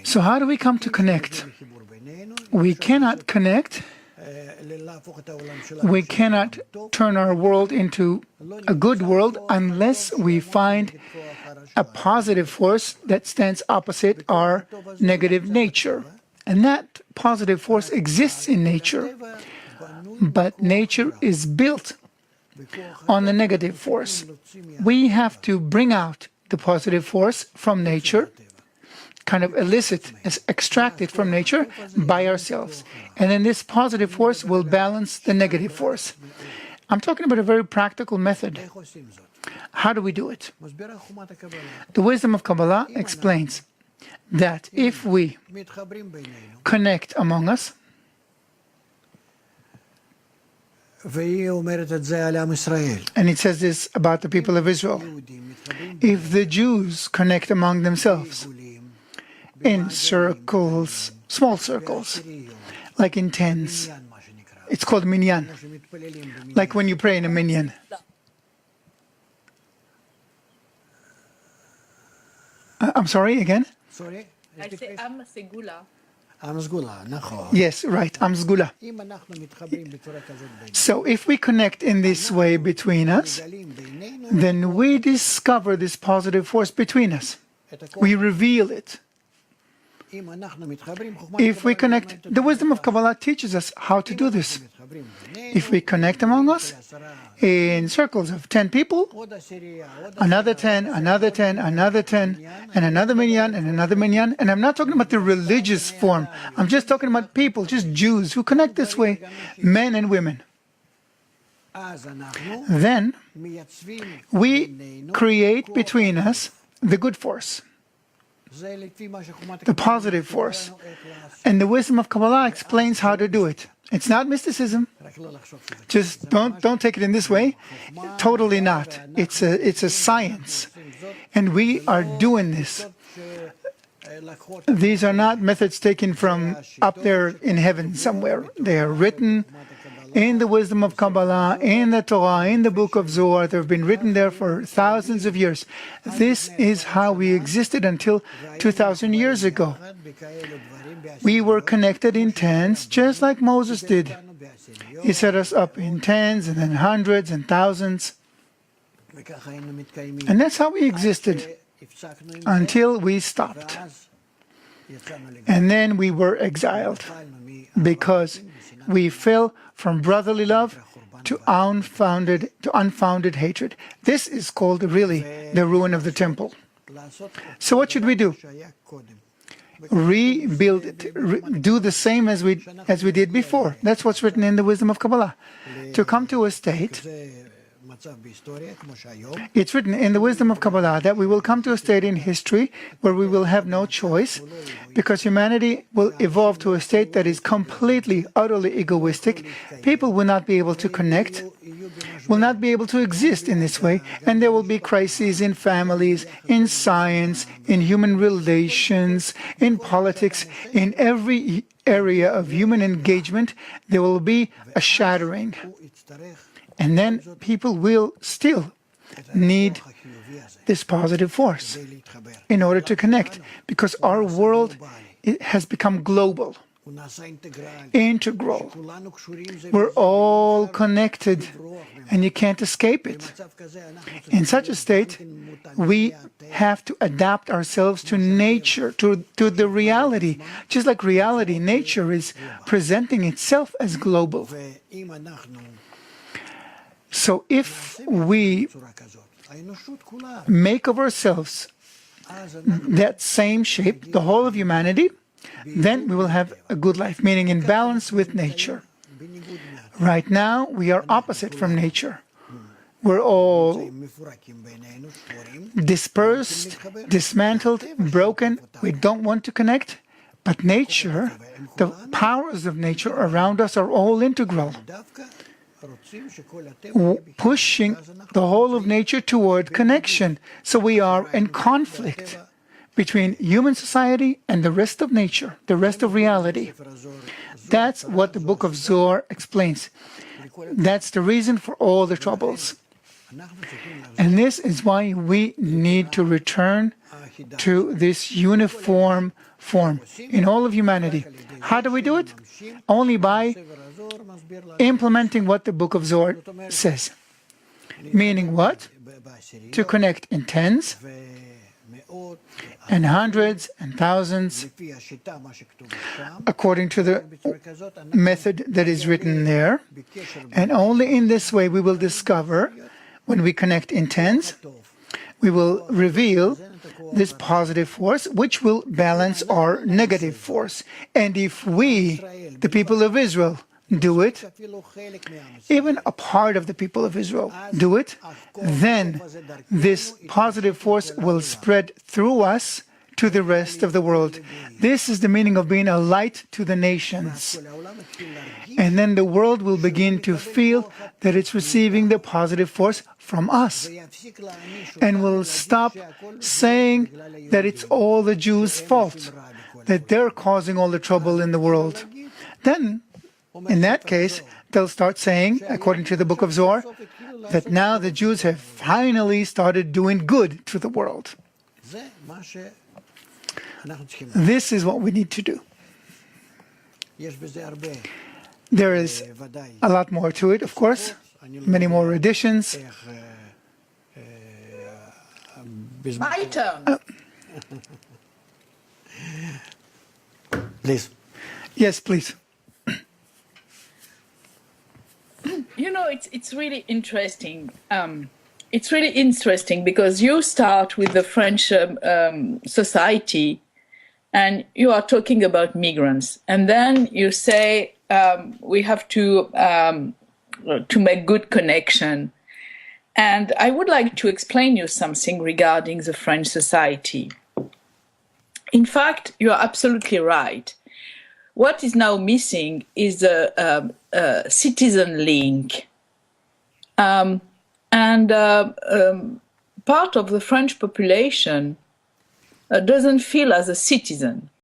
So how do we come to connect? We cannot connect. We cannot turn our world into a good world unless we find a positive force that stands opposite our negative nature. And that positive force exists in nature, but nature is built on the negative force. We have to bring out the positive force from nature, kind of extract it from nature by ourselves. And then this positive force will balance the negative force. I'm talking about a very practical method. How do we do it? The wisdom of Kabbalah explains that if we connect among us, and it says this about the people of Israel, if the Jews connect among themselves in circles, small circles, like in tens, it's called minyan, like when you pray in a minyan. I'm sorry, again? Sorry? I say am segula. Yes, right, am sgula. So if we connect in this way between us, then we discover this positive force between us. We reveal it. If we connect, the wisdom of Kabbalah teaches us how to do this. If we connect among us in circles of 10 people, another 10, another 10, another 10, and another minyan, and another minyan, and I'm not talking about the religious form, I'm just talking about people, just Jews who connect this way, men and women. Then we create between us the good force, the positive force. And the wisdom of Kabbalah explains how to do it. It's not mysticism. Just don't take it in this way. Totally not. It's a science. And we are doing this. These are not methods taken from up there in heaven somewhere. They are written in the wisdom of Kabbalah, in the Torah, in the book of Zohar. They've been written there for thousands of years. This is how we existed until 2,000 years ago. We were connected in tens, just like Moses did. He set us up in tens, and then hundreds and thousands. And that's how we existed until we stopped. And then we were exiled because we fell from brotherly love to unfounded hatred. This is called really the ruin of the temple. So what should we do? Rebuild it, do the same as we did before. That's what's written in the wisdom of Kabbalah. To come to a state, it's written in the wisdom of Kabbalah that we will come to a state in history where we will have no choice, because humanity will evolve to a state that is completely, utterly egoistic. People will not be able to connect, will not be able to exist in this way, and there will be crises in families, in science, in human relations, in politics, in every area of human engagement. There will be a shattering. And then people will still need this positive force in order to connect, because our world has become global, integral. We're all connected, and you can't escape it. In such a state, we have to adapt ourselves to nature, to the reality. Just like reality, nature is presenting itself as global. So if we make of ourselves that same shape, the whole of humanity, then we will have a good life, meaning in balance with nature. Right now, we are opposite from nature. We're all dispersed, dismantled, broken. We don't want to connect. But nature, the powers of nature around us are all integral, pushing the whole of nature toward connection. So we are in conflict between human society and the rest of nature, the rest of reality. That's what the book of Zohar explains. That's the reason for all the troubles. And this is why we need to return to this uniform form in all of humanity. How do we do it? Only by implementing what the book of Zohar says. Meaning what? To connect in tens and hundreds and thousands according to the method that is written there. And only in this way we will discover, when we connect in tens, we will reveal this positive force which will balance our negative force. And if we, the people of Israel, do it, even a part of the people of Israel do it, then this positive force will spread through us to the rest of the world. This is the meaning of being a light to the nations. And then the world will begin to feel that it's receiving the positive force from us, and will stop saying that it's all the Jews' fault, that they're causing all the trouble in the world. Then, in that case, they'll start saying, according to the book of Zohar, that now the Jews have finally started doing good to the world. This is what we need to do. There is a lot more to it, of course, many more additions. My turn. Please. Yes, please. You know, it's really interesting. It's really interesting because you start with the French society, and you are talking about migrants, and then you say we have to make good connection. And I would like to explain you something regarding the French society. In fact, you are absolutely right. What is now missing is a citizen link. Part of the French population doesn't feel as a citizen.